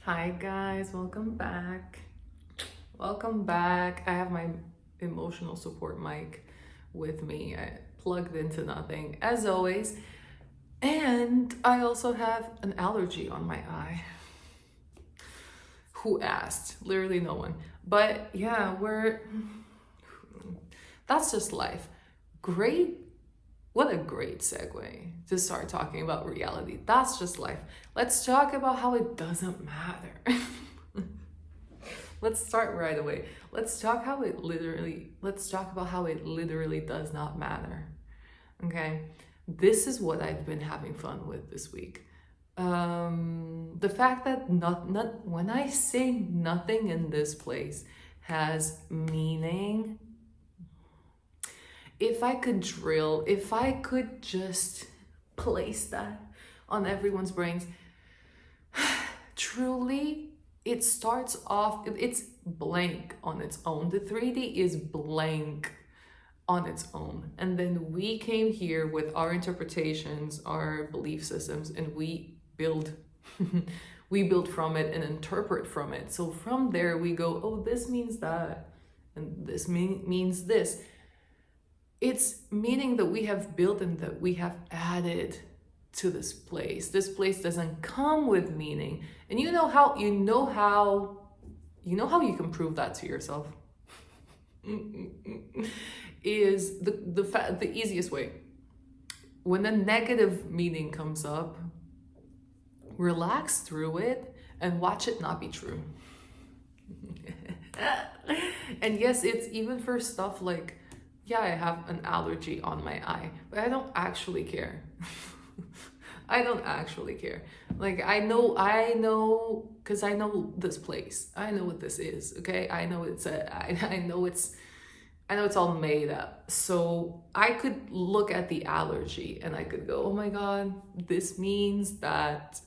Hi guys, welcome back. Welcome back. I have my emotional support mic with me. I plugged into nothing as always. And I also have an allergy on my eye. Who asked? Literally no one. But yeah, that's just life. Great. What a great segue to start talking about reality. That's just life. Let's talk about how it doesn't matter. Let's start right away. Let's talk about how it literally does not matter. Okay? This is what I've been having fun with this week. The fact that not when I say nothing in this place has meaning, if I could just place that on everyone's brains, truly, it starts off, it's blank on its own. The 3D is blank on its own. And then we came here with our interpretations, our belief systems, and we build. We build from it and interpret from it. So from there we go, oh, this means that, and this means this. It's meaning that we have built and that we have added to this place. This place doesn't come with meaning. And you know how you can prove that to yourself is the easiest way. When a negative meaning comes up, relax through it and watch it not be true. And yes, it's even for stuff like, yeah, I have an allergy on my eye, but I don't actually care. I don't actually care. Like, I know, because I know this place. I know what this is, okay? I know I know it's all made up. So I could look at the allergy and I could go, oh my God, this means that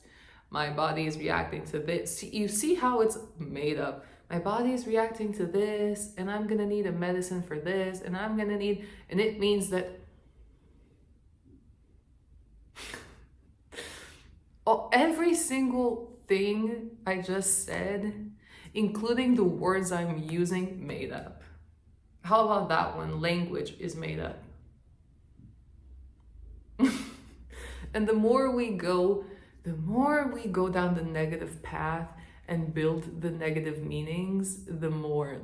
my body is reacting to this. You see how it's made up. My body is reacting to this, and I'm gonna need a medicine for this, and and it means that every single thing I just said, including the words I'm using, made up. How about that one? Language is made up. And the more we go down the negative path and build the negative meanings, the more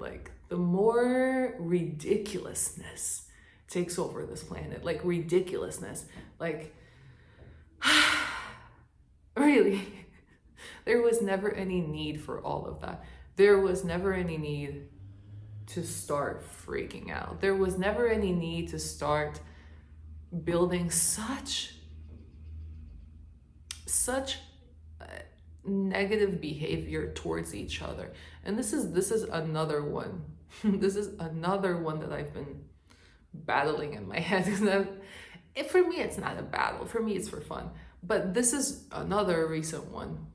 ridiculousness takes over this planet. Like ridiculousness. Like, really, there was never any need for all of that. There was never any need to start freaking out. There was never any need to start building such negative behavior towards each other. And this is another one. This is another one that I've been battling in my head. For me, it's not a battle. For me, it's for fun. But this is another recent one.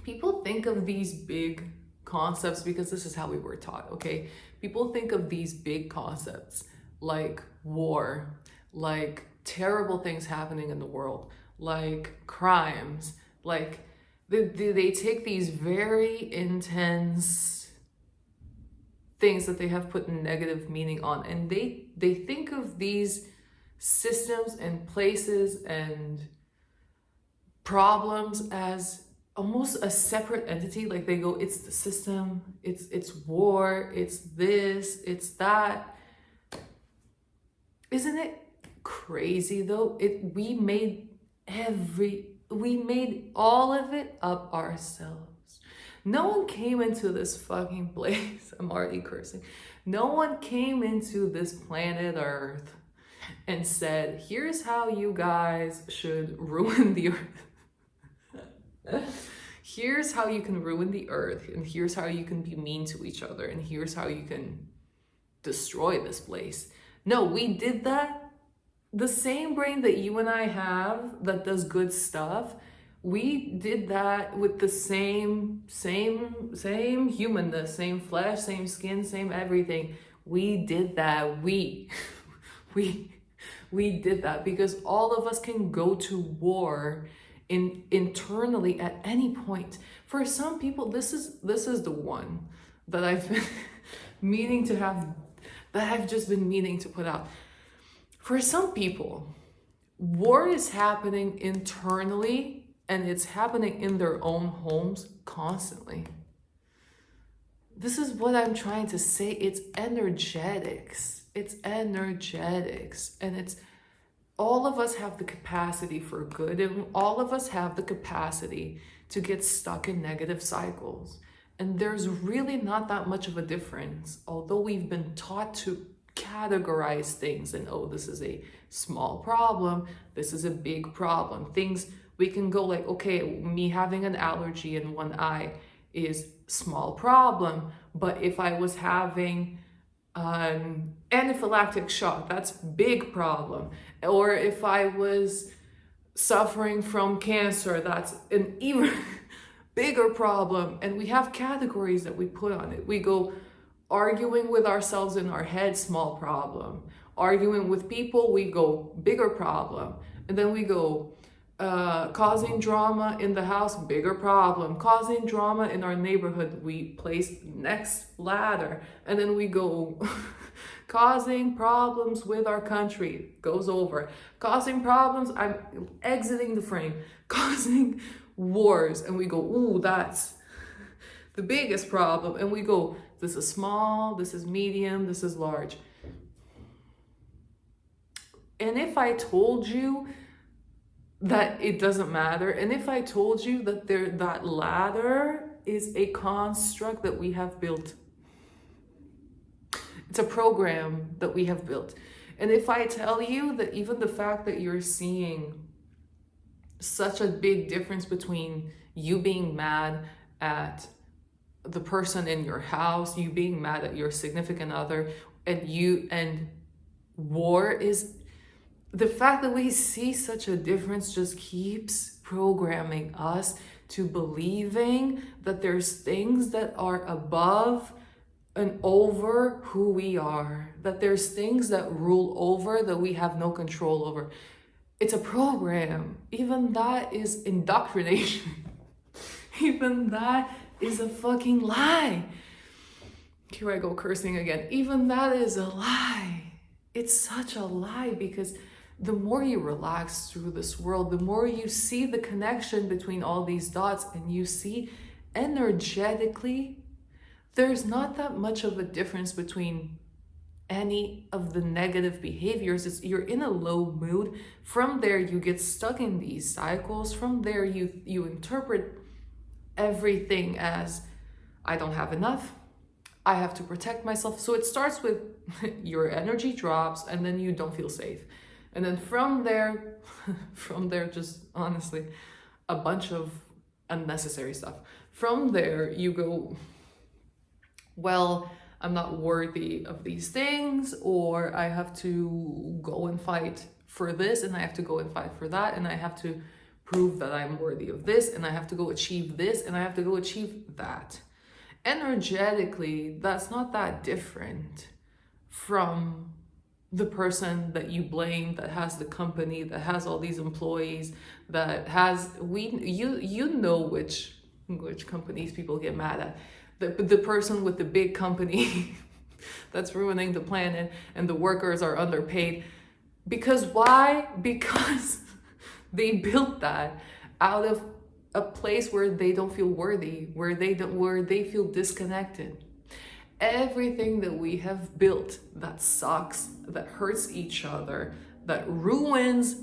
People think of these big concepts because this is how we were taught, okay? People think of these big concepts like war, like terrible things happening in the world, like crimes, like they take these very intense things that they have put negative meaning on, and they think of these systems and places and problems as almost a separate entity. Like they go, it's the system, it's war, it's this, it's that. Isn't it crazy though? We made all of it up ourselves. No one came into this fucking place. I'm already cursing. No one came into this planet Earth and said, here's how you guys should ruin the earth. Here's how you can ruin the earth, and here's how you can be mean to each other, and here's how you can destroy this place. No, we did that. The same brain that you and I have that does good stuff, we did that with the same humanness, same flesh, same skin, same everything. We did that. We did that because all of us can go to war internally at any point. For some people, this is the one that I've been meaning to have, that I've just been meaning to put out. For some people, war is happening internally, and it's happening in their own homes constantly. This is what I'm trying to say. It's energetics. It's energetics. And it's, all of us have the capacity for good, and all of us have the capacity to get stuck in negative cycles. And there's really not that much of a difference, although we've been taught to categorize things and, oh, this is a small problem, this is a big problem. Things we can go like, okay, me having an allergy in one eye is small problem, but if I was having anaphylactic shock, that's big problem. Or if I was suffering from cancer, that's an even bigger problem. And we have categories that we put on it. We go arguing with ourselves in our head, small problem. Arguing with people, we go bigger problem. And then we go causing drama in the house, bigger problem. Causing drama in our neighborhood, we place next ladder. And then we go causing problems with our country, goes over. Causing problems, I'm exiting the frame. Causing wars, and we go, ooh, that's the biggest problem. And we go, this is small, this is medium, this is large. And if I told you that it doesn't matter, and if I told you that that ladder is a construct that we have built, it's a program that we have built. And if I tell you that even the fact that you're seeing such a big difference between you being mad at the person in your house, you being mad at your significant other, and war is, the fact that we see such a difference just keeps programming us to believing that there's things that are above and over who we are, that there's things that rule over that we have no control over. It's a program. Even that is indoctrination. Even that is a fucking lie. Here I go cursing again. Even that is a lie. It's such a lie, because the more you relax through this world, the more you see the connection between all these dots, and you see energetically, there's not that much of a difference between any of the negative behaviors. You're in a low mood. From there, you get stuck in these cycles. From there, you interpret everything as, I don't have enough, I have to protect myself. So it starts with your energy drops, and then you don't feel safe. And then from there, just honestly, a bunch of unnecessary stuff. From there, you go, well, I'm not worthy of these things, or I have to go and fight for this, and I have to go and fight for that, and I have to prove that I'm worthy of this, and I have to go achieve this, and I have to go achieve that. Energetically, that's not that different from the person that you blame, that has the company, that has all these employees, that has, you know which companies people get mad at. The person with the big company that's ruining the planet, and the workers are underpaid. Because why? Because they built that out of a place where they don't feel worthy, where they feel disconnected. Everything that we have built that sucks, that hurts each other, that ruins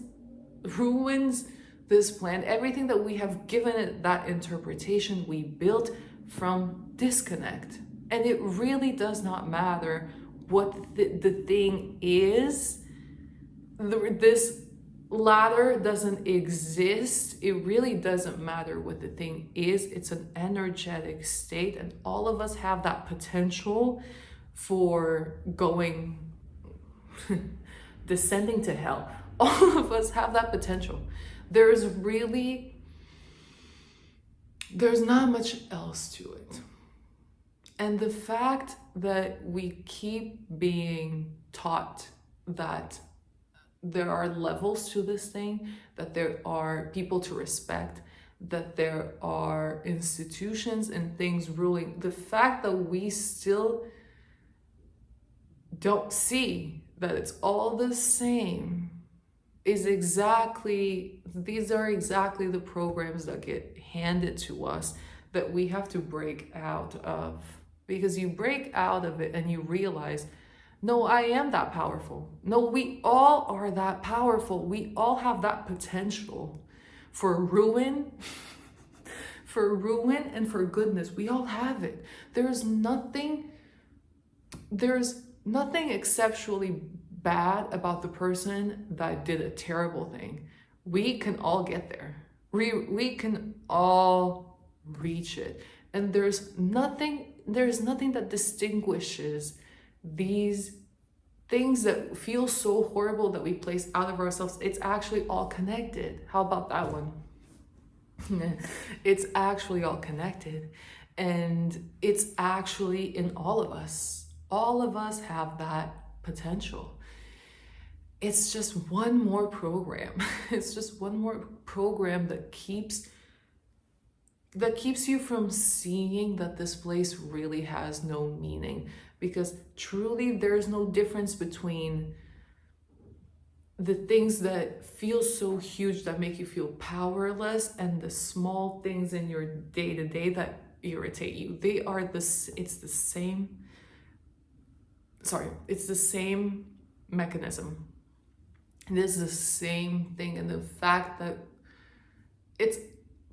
this plan, everything that we have given it that interpretation, we built from disconnect. And it really does not matter what the thing is. This ladder doesn't exist. It really doesn't matter what the thing is. It's an energetic state, and all of us have that potential for going descending to hell. All of us have that potential. There's not much else to it. And the fact that we keep being taught that there are levels to this thing, that there are people to respect, that there are institutions and things ruling. The fact that we still don't see that it's all the same is exactly, these are exactly the programs that get handed to us that we have to break out of. Because you break out of it and you realize, no, I am that powerful. No, we all are that powerful. We all have that potential for ruin, for ruin and for goodness. We all have it. There's nothing exceptionally bad about the person that did a terrible thing. We can all get there. We can all reach it. And there's nothing that distinguishes these things that feel so horrible that we place out of ourselves. It's actually all connected. How about that one? It's actually all connected, and it's actually in all of us. All of us have that potential. It's just one more program. It's just one more program that keeps you from seeing that this place really has no meaning. Because truly, there's no difference between the things that feel so huge that make you feel powerless and the small things in your day-to-day that irritate you. It's the same mechanism. It is the same thing. And the fact that it's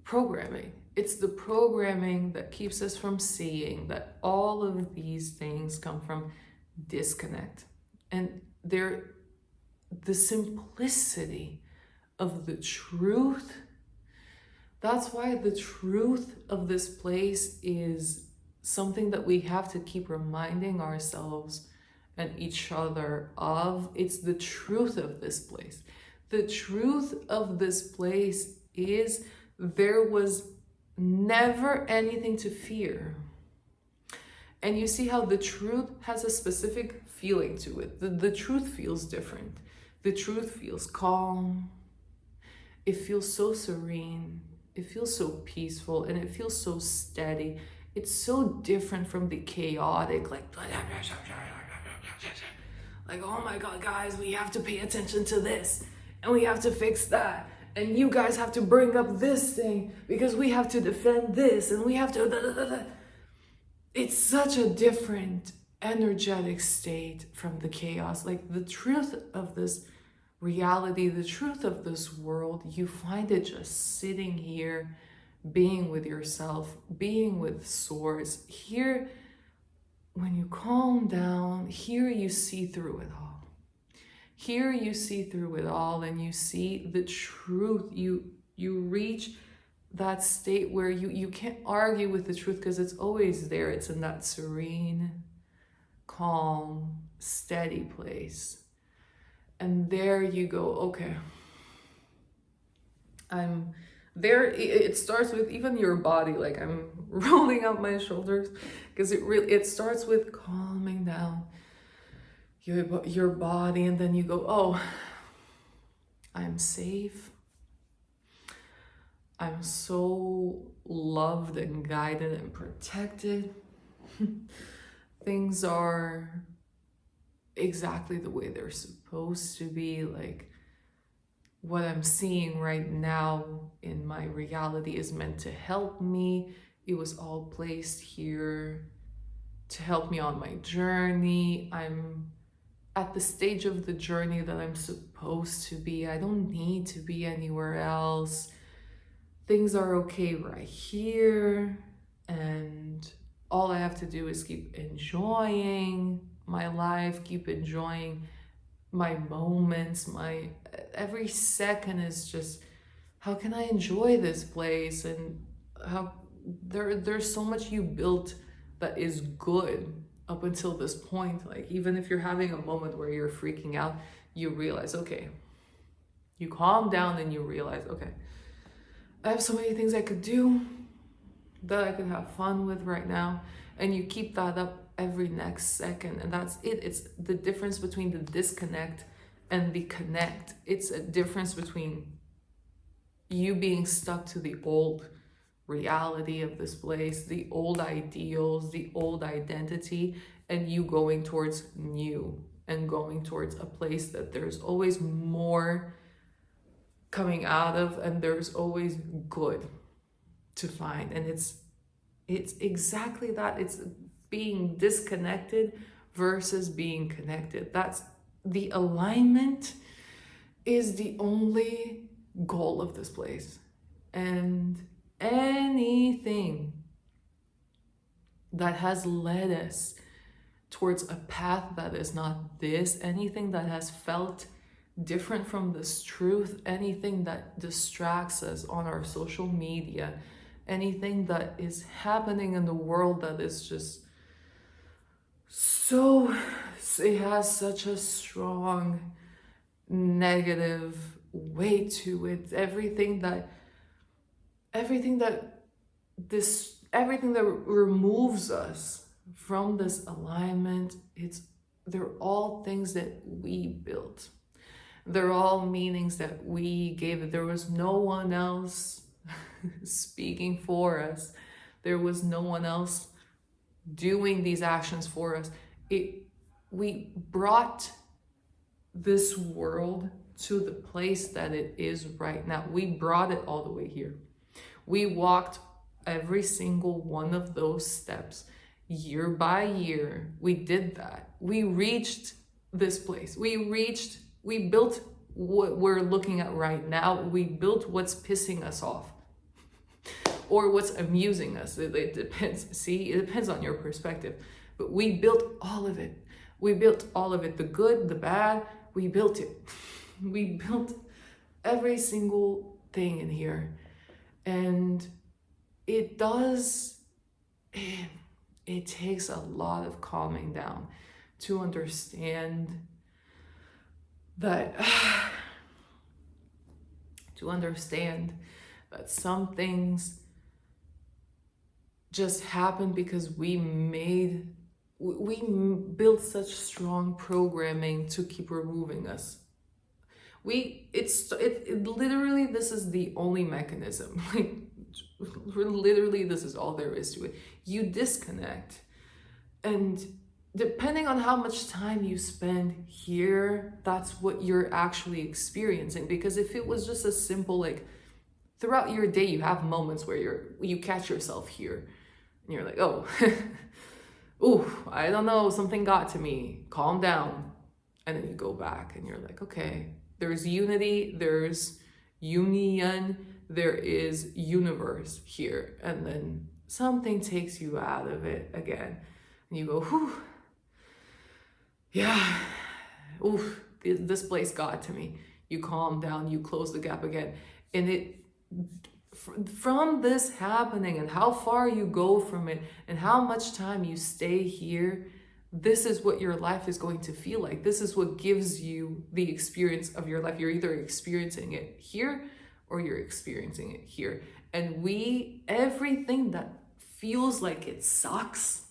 programming. It's the programming that keeps us from seeing that all of these things come from disconnect. And the simplicity of the truth. That's why the truth of this place is something that we have to keep reminding ourselves and each other of. It's the truth of this place. The truth of this place is there was never anything to fear. And you see how the truth has a specific feeling to it. The truth feels different. The truth feels calm. It feels so serene. It feels so peaceful, and it feels so steady. It's so different from the chaotic, like, oh my God, guys, we have to pay attention to this, and we have to fix that. And you guys have to bring up this thing because we have to defend this, and we have to... It's such a different energetic state from the chaos. Like, the truth of this reality, the truth of this world, you find it just sitting here, being with yourself, being with source. Here, when you calm down, here you see through it all. Here you see through it all, and you see the truth. You reach that state where you can't argue with the truth because it's always there. It's in that serene, calm, steady place. And there you go, okay. I'm there. It starts with even your body, like I'm rolling out my shoulders, because it starts with calming down your body, and then you go, oh, I'm safe. I'm so loved and guided and protected. Things are exactly the way they're supposed to be. Like, what I'm seeing right now in my reality is meant to help me. It was all placed here to help me on my journey. I'm at the stage of the journey that I'm supposed to be. I don't need to be anywhere else. Things are okay right here, and all I have to do is keep enjoying my life, keep enjoying my moments. My every second is just, how can I enjoy this place? And how there's so much you built that is good up until this point. Like, even if you're having a moment where you're freaking out, you realize, okay, you calm down and you realize, okay, I have so many things I could do that I could have fun with right now. And you keep that up every next second. And that's it. It's the difference between the disconnect and the connect. It's a difference between you being stuck to the old reality of this place, the old ideals, the old identity, and you going towards new and going towards a place that there's always more coming out of, and there's always good to find. And it's exactly that. It's being disconnected versus being connected. That's the alignment is the only goal of this place. And anything that has led us towards a path that is not this, anything that has felt different from this truth, anything that distracts us on our social media, anything that is happening in the world that is just so, it has such a strong negative weight to it. Everything that removes us from this alignment, they're all things that we built. They're all meanings that we gave it. There was no one else speaking for us. There was no one else doing these actions for us. We brought this world to the place that it is right now. We brought it all the way here. We walked every single one of those steps year by year. We did that. We reached this place. We built what we're looking at right now. We built what's pissing us off or what's amusing us. It depends. See, it depends on your perspective. But we built all of it. We built all of it. The good, the bad, we built it. We built every single thing in here. And it takes a lot of calming down to understand that some things just happen because we built such strong programming to keep removing us. Literally, this is the only mechanism. Like, literally, this is all there is to it. You disconnect, and depending on how much time you spend here, that's what you're actually experiencing. Because if it was just a simple, like, throughout your day, you have moments where you catch yourself here, and you're like, oh, ooh, I don't know, something got to me. Calm down, and then you go back, and you're like, okay. There's unity, there's union, there is universe here. And then something takes you out of it again. And you go, whew, yeah, oof, this place got to me. You calm down, you close the gap again. And from this happening and how far you go from it and how much time you stay here, this is what your life is going to feel like. This is what gives you the experience of your life. You're either experiencing it here or you're experiencing it here. And everything that feels like it sucks,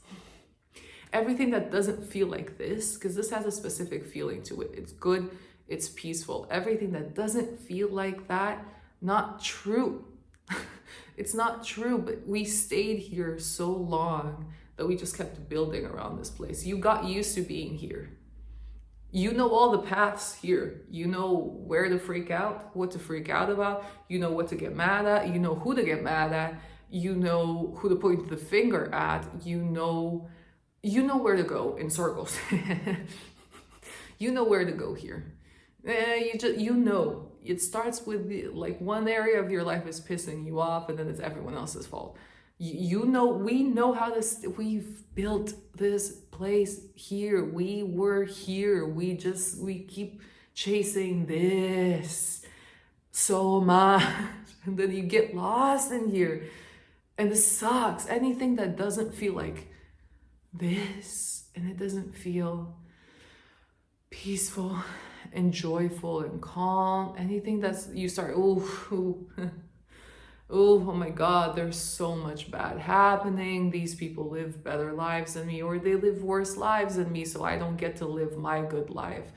everything that doesn't feel like this, because this has a specific feeling to it. It's good, it's peaceful. Everything that doesn't feel like that, not true. It's not true, but we stayed here so long that we just kept building around this place. You got used to being here. You know all the paths here. You know where to freak out, what to freak out about. You know what to get mad at. You know who to get mad at. You know who to point the finger at. You know where to go in circles. You know where to go here. You know. It starts with one area of your life is pissing you off, and then it's everyone else's fault. We know how we've built this place here. We were here. We keep chasing this so much. And then you get lost in here. And this sucks. Anything that doesn't feel like this, and it doesn't feel peaceful and joyful and calm, anything that's, you start, oh my God, there's so much bad happening. These people live better lives than me, or they live worse lives than me, so I don't get to live my good life.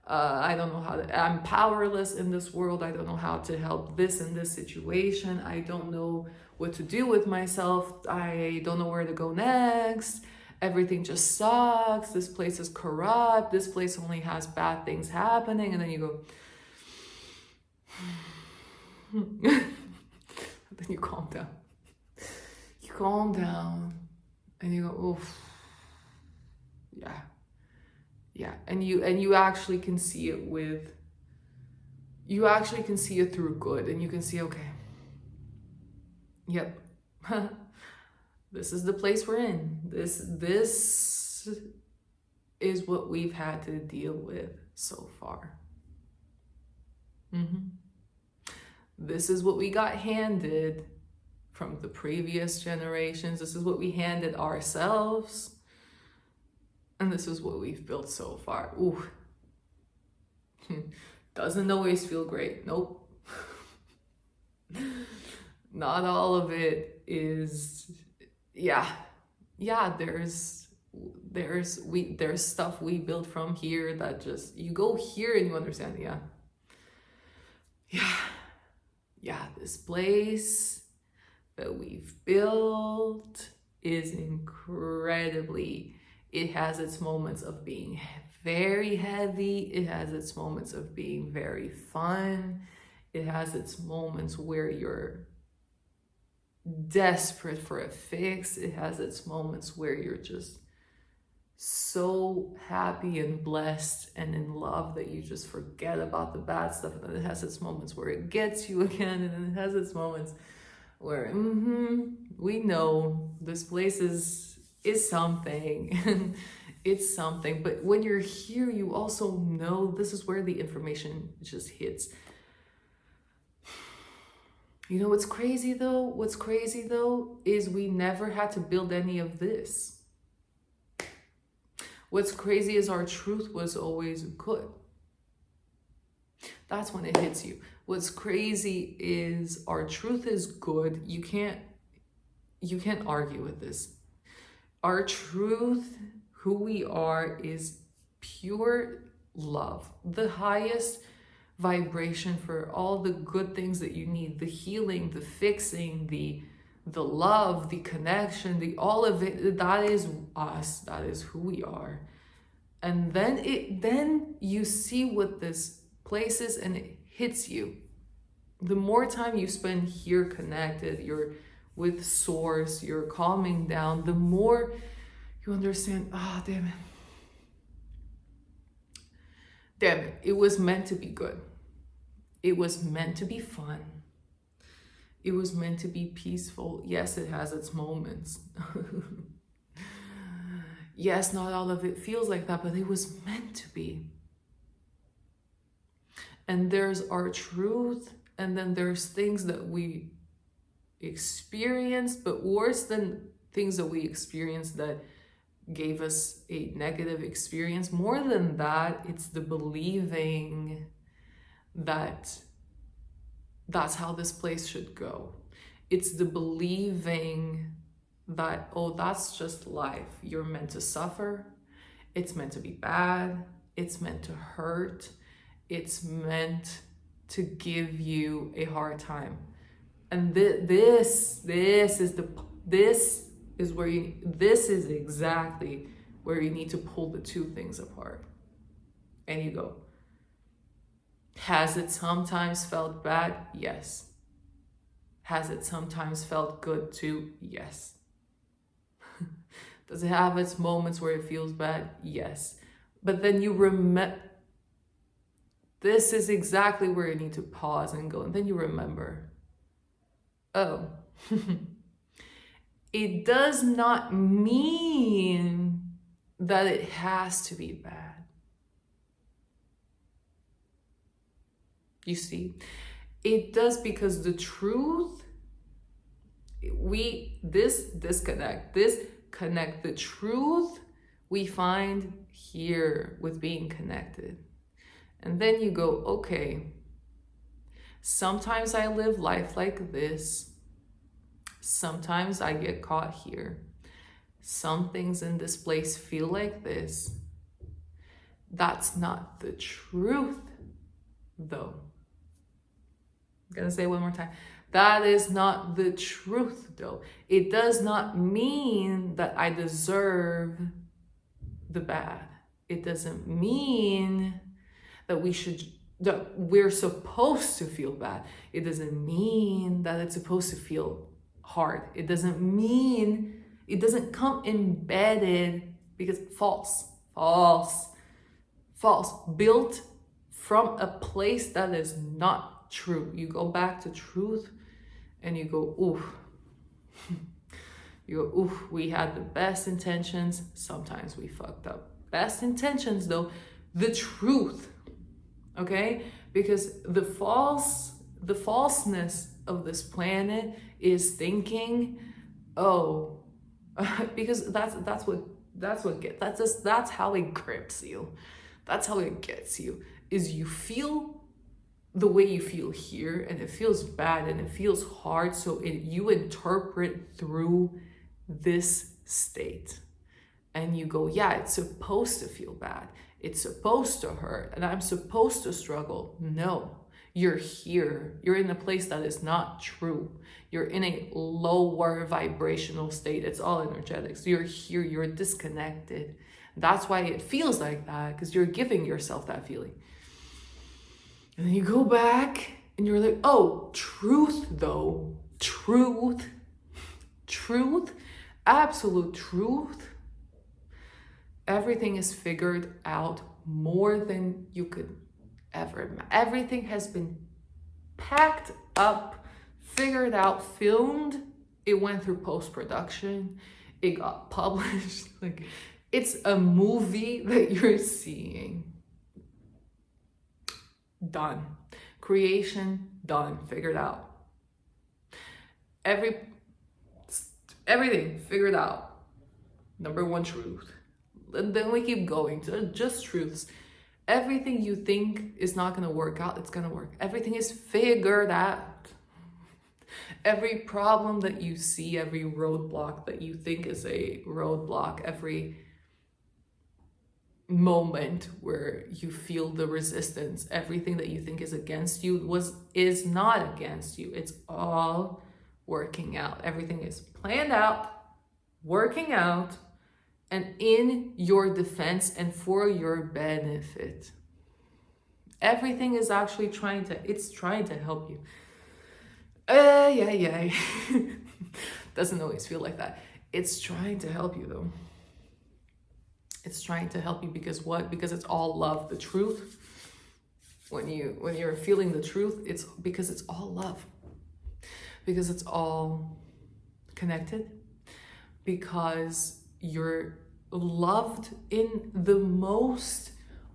I don't know how to, I'm powerless in this world. I don't know how to help this in this situation. I don't know what to do with myself. I don't know where to go next. Everything just sucks. This place is corrupt. This place only has bad things happening. And then you go, then you calm down. You calm down and you go, oof. Yeah. Yeah. And you actually can see it through good, and you can see, okay, yep. This is the place we're in. This is what we've had to deal with so far. This is what we got handed from the previous generations. This is what we handed ourselves. And this is what we've built so far. Ooh. Doesn't always feel great. Nope. Not all of it is, yeah, there's stuff we built from here that just, you go here and you understand, this place that we've built is incredibly, it has its moments of being very heavy. It has its moments of being very fun. It has its moments where you're desperate for a fix. It has its moments where you're just so happy and blessed and in love that you just forget about the bad stuff. And then it has its moments where it gets you again. And then it has its moments where we know this place is something. It's something. But when you're here, you also know this is where the information just hits. You know what's crazy though? What's crazy though is we never had to build any of this. What's crazy is our truth was always good. That's when it hits you. What's crazy is our truth is good. You can't argue with this. Our truth, who we are, is pure love. The highest vibration for all the good things that you need, the healing, the fixing, the love, the connection, all of it, that is us. That is who we are. And then you see what this place is and it hits you. The more time you spend here connected, you're with source, you're calming down, the more you understand, damn it, it was meant to be good. It was meant to be fun. It was meant to be peaceful. Yes, it has its moments. Yes, not all of it feels like that, but it was meant to be. And there's our truth, and then there's things that we experienced, but worse than things that we experienced that gave us a negative experience. More than that, it's the believing that that's how this place should go. It's the believing that, oh, that's just life. You're meant to suffer. It's meant to be bad. It's meant to hurt. It's meant to give you a hard time. And this is exactly where you need to pull the two things apart. And you go, has it sometimes felt bad? Yes. Has it sometimes felt good too? Yes. Does it have its moments where it feels bad? Yes. But then you remember, this is exactly where you need to pause and go. And then you remember, oh, it does not mean that it has to be bad. You see, it does, because the truth, connect the truth we find here with being connected. And then you go, okay, sometimes I live life like this. Sometimes I get caught here. Some things in this place feel like this. That's not the truth, though. I'm gonna say it one more time. That is not the truth, though. It does not mean that I deserve the bad. It doesn't mean that that we're supposed to feel bad. It doesn't mean that it's supposed to feel hard. It doesn't come embedded, because false, built from a place that is not true. You go back to truth and you go, oof. You go, oof, we had the best intentions. Sometimes we fucked up. Best intentions, though, the truth, okay? Because the falseness of this planet is thinking, oh, because that's how it grips you. That's how it gets you, is you feel the way you feel here, and it feels bad and it feels hard, so you interpret through this state. And you go, yeah, it's supposed to feel bad. It's supposed to hurt, and I'm supposed to struggle. No, you're here. You're in a place that is not true. You're in a lower vibrational state. It's all energetics. You're here. You're disconnected. That's why it feels like that, because you're giving yourself that feeling. And then you go back and you're like, oh, truth, though. Truth, absolute truth. Everything is figured out more than you could ever imagine. Everything has been packed up, figured out, filmed. It went through post-production. It got published. Like, it's a movie that you're seeing. Done. Creation, done. Figured out. Everything figured out. Number one, truth. And then we keep going to just truths. Everything you think is not going to work out, it's going to work. Everything is figured out. Every problem that you see, every roadblock that you think is a roadblock, every moment where you feel the resistance, everything that you think is against you is not against you. It's all working out. Everything is planned out, working out, and in your defense and for your benefit. Everything is actually trying to help you. Yeah. Doesn't always feel like that. It's trying to help you, though. It's trying to help you because what? Because it's all love. The truth, when you're feeling the truth, it's because it's all love. Because it's all connected. Because you're loved in the most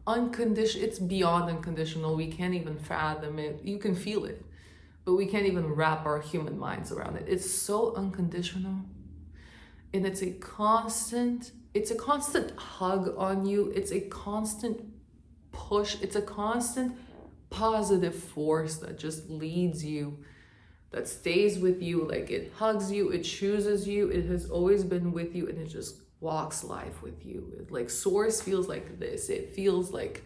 unconditional, it's beyond unconditional. We can't even fathom it. You can feel it, but we can't even wrap our human minds around it. It's so unconditional. And it's a constant hug on you. It's a constant push. It's a constant positive force that just leads you, that stays with you. Like, it hugs you, it chooses you, it has always been with you, and it just walks life with you. Like, source feels like this. It feels like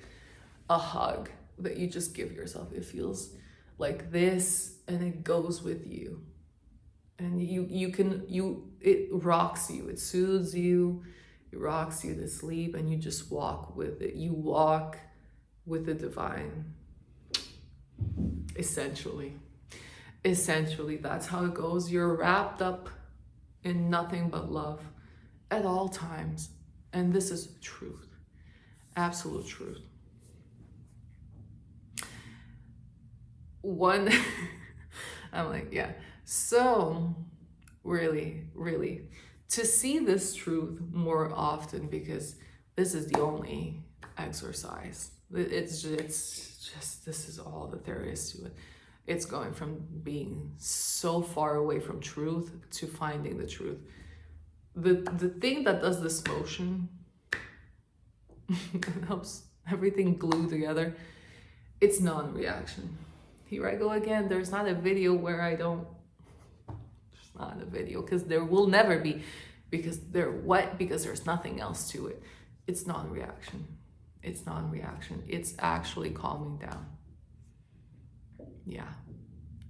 a hug that you just give yourself. It feels like this, and it goes with you. And it rocks you, it soothes you, it rocks you to sleep, and you just walk with it. You walk with the divine. Essentially, that's how it goes. You're wrapped up in nothing but love at all times. And this is truth, absolute truth. I'm like, yeah. So really, to see this truth more often, because this is the only exercise. It's just this is all that there is to it. It's going from being so far away from truth to finding the truth. The thing that does this motion helps everything glue together, it's non-reaction. Here I go again. There's not a video where I don't. There's not a video, because there will never be, because there's nothing else to it. It's non-reaction. It's non-reaction. It's actually calming down. Yeah.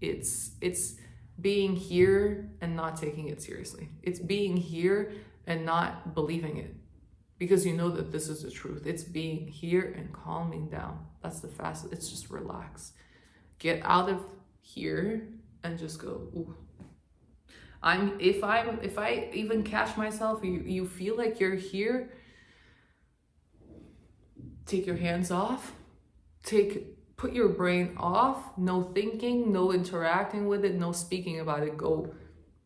It's being here and not taking it seriously. It's being here and not believing it because you know that this is the truth. It's being here and calming down. That's the fastest. It's just relax. Get out of here and just go, ooh. If I even catch myself, you feel like you're here, take your hands off, put your brain off, no thinking, no interacting with it, no speaking about it. Go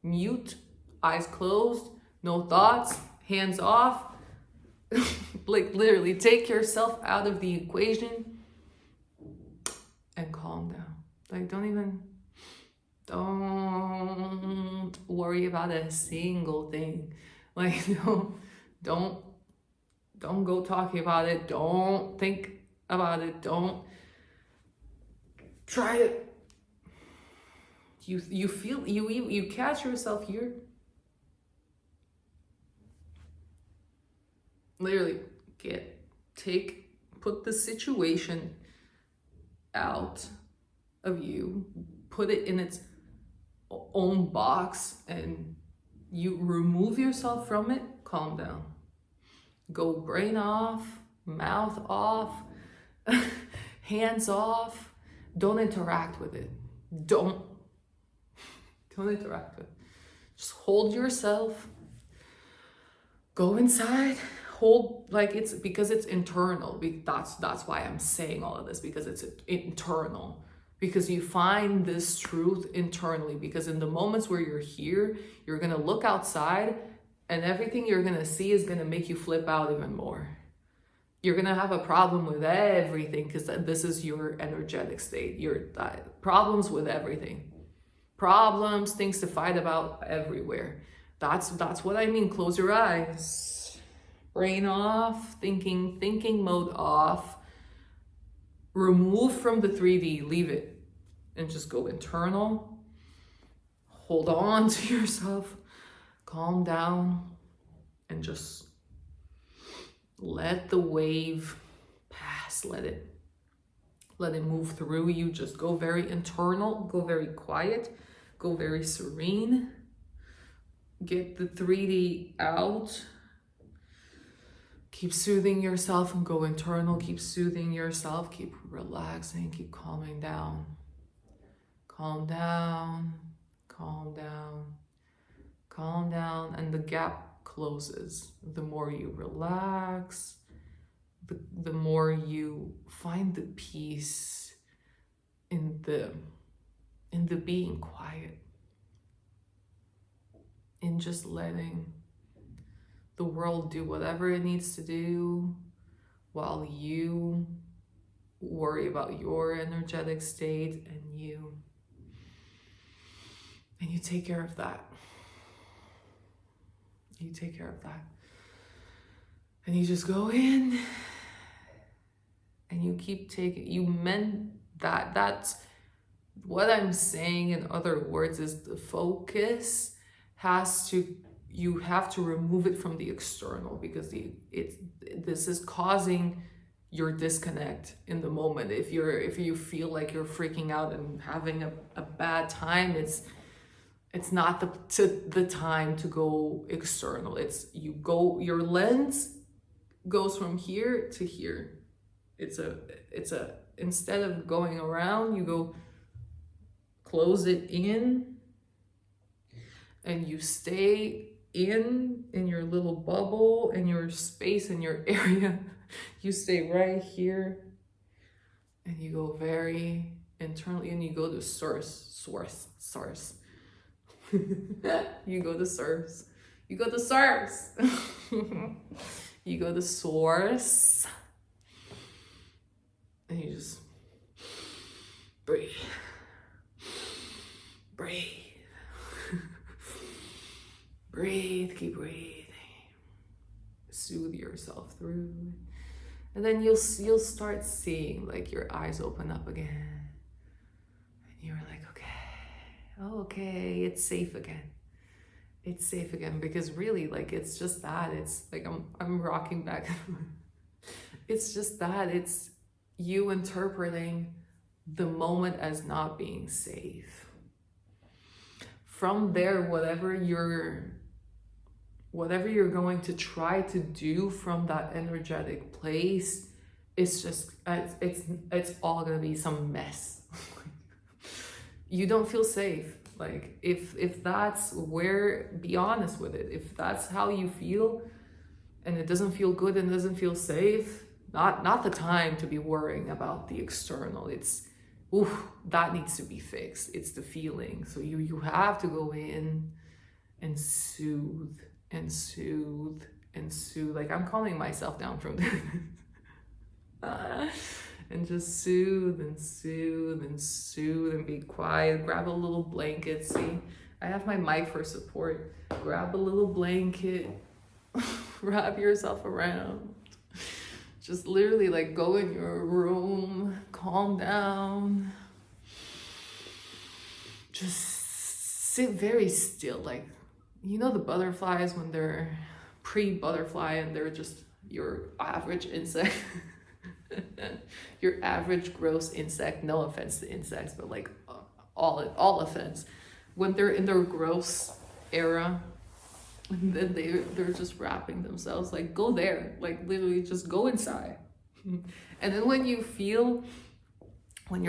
mute, eyes closed, no thoughts, hands off. Like literally take yourself out of the equation and calm down. Like don't worry about a single thing. Like don't go talking about it. Don't think about it. Don't try it. You feel you catch yourself here. Literally put the situation out of you, put it in its own box, and you remove yourself from it. Calm down. Go brain off, mouth off, hands off. Don't interact with it. Don't interact with it. Just hold yourself. Go inside. Hold, like it's because it's internal. That's why I'm saying all of this, because it's internal. Because you find this truth internally. Because in the moments where you're here, you're gonna look outside and everything you're gonna see is gonna make you flip out even more. You're gonna have a problem with everything because this is your energetic state. Your problems with everything. Problems, things to fight about everywhere. That's what I mean. Close your eyes. Brain off, thinking mode off. Remove from the 3D, leave it. And just go internal. Hold on to yourself. Calm down. And just let the wave pass. Let it move through you. Just go very internal. Go very quiet. Go very serene. Get the 3D out. Keep soothing yourself and go internal. Keep soothing yourself. Keep relaxing. Keep calming down. Calm down. Calm down. Calm down. And the gap closes. The more you relax, the more you find the peace in the being quiet. In just letting the world do whatever it needs to do while you worry about your energetic state and you take care of that. You take care of that. And you just go in and you keep taking, you meant that. That's what I'm saying in other words is the focus you have to remove it from the external because this is causing your disconnect in the moment. If you feel like you're freaking out and having a bad time, it's not the time to go external. Your lens goes from here to here. It's a instead of going around, you go close it in and you stay in your little bubble, in your space, in your area. You stay right here and you go very internally and you go to source. You go to source. You go to source. You go to source. And you just breathe. Breathe. Breathe, keep breathing. Soothe yourself through. And then you'll start seeing like your eyes open up again. And you're like, okay, it's safe again. It's safe again because really like it's just that. It's like I'm rocking back It's just that it's you interpreting the moment as not being safe. From there, whatever you're going to try to do from that energetic place, it's just it's all gonna be some mess. You don't feel safe. Like if that's where, be honest with it. If that's how you feel and it doesn't feel good and doesn't feel safe, not the time to be worrying about the external. It's that needs to be fixed. It's the feeling. So you have to go in and soothe and soothe and soothe. Like I'm calming myself down from this. And just soothe and soothe and soothe and be quiet. Grab a little blanket. See, I have my mic for support. Grab a little blanket. Wrap yourself around. Just literally like go in your room, calm down. Just sit very still. Like, you know the butterflies when they're pre-butterfly and they're just your average insect. Your average gross insect, no offense to insects, but like all offense. When they're in their gross era, and then they're just wrapping themselves, like go there, like literally just go inside. And then when you're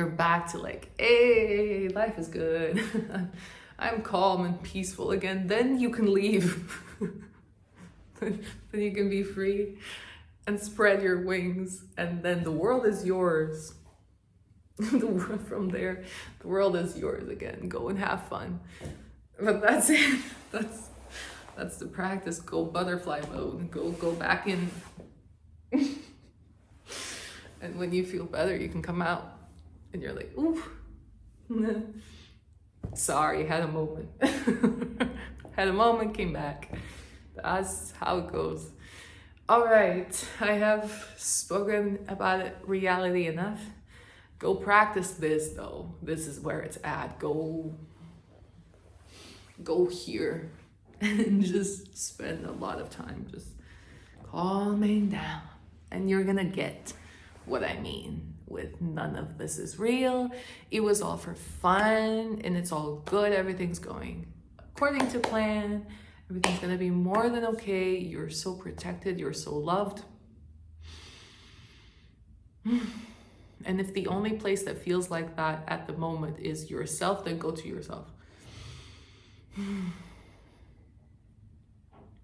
back to like, hey, life is good, I'm calm and peaceful again, then you can leave. Then you can be free and spread your wings, and then the world is yours. From there, the world is yours again. Go and have fun. But that's it. That's the practice. Go butterfly mode. Go back in. And when you feel better, you can come out and you're like, ooh. Sorry, had a moment. Had a moment, came back. That's how it goes. All right, I have spoken about it, reality enough. Go practice this though. This is where it's at. Go here and just spend a lot of time just calming down. And you're gonna get what I mean with none of this is real. It was all for fun and it's all good. Everything's going according to plan. Everything's gonna be more than okay. You're so protected, you're so loved. And if the only place that feels like that at the moment is yourself, then go to yourself.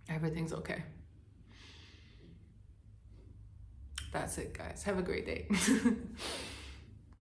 Everything's okay. That's it, guys. Have a great day.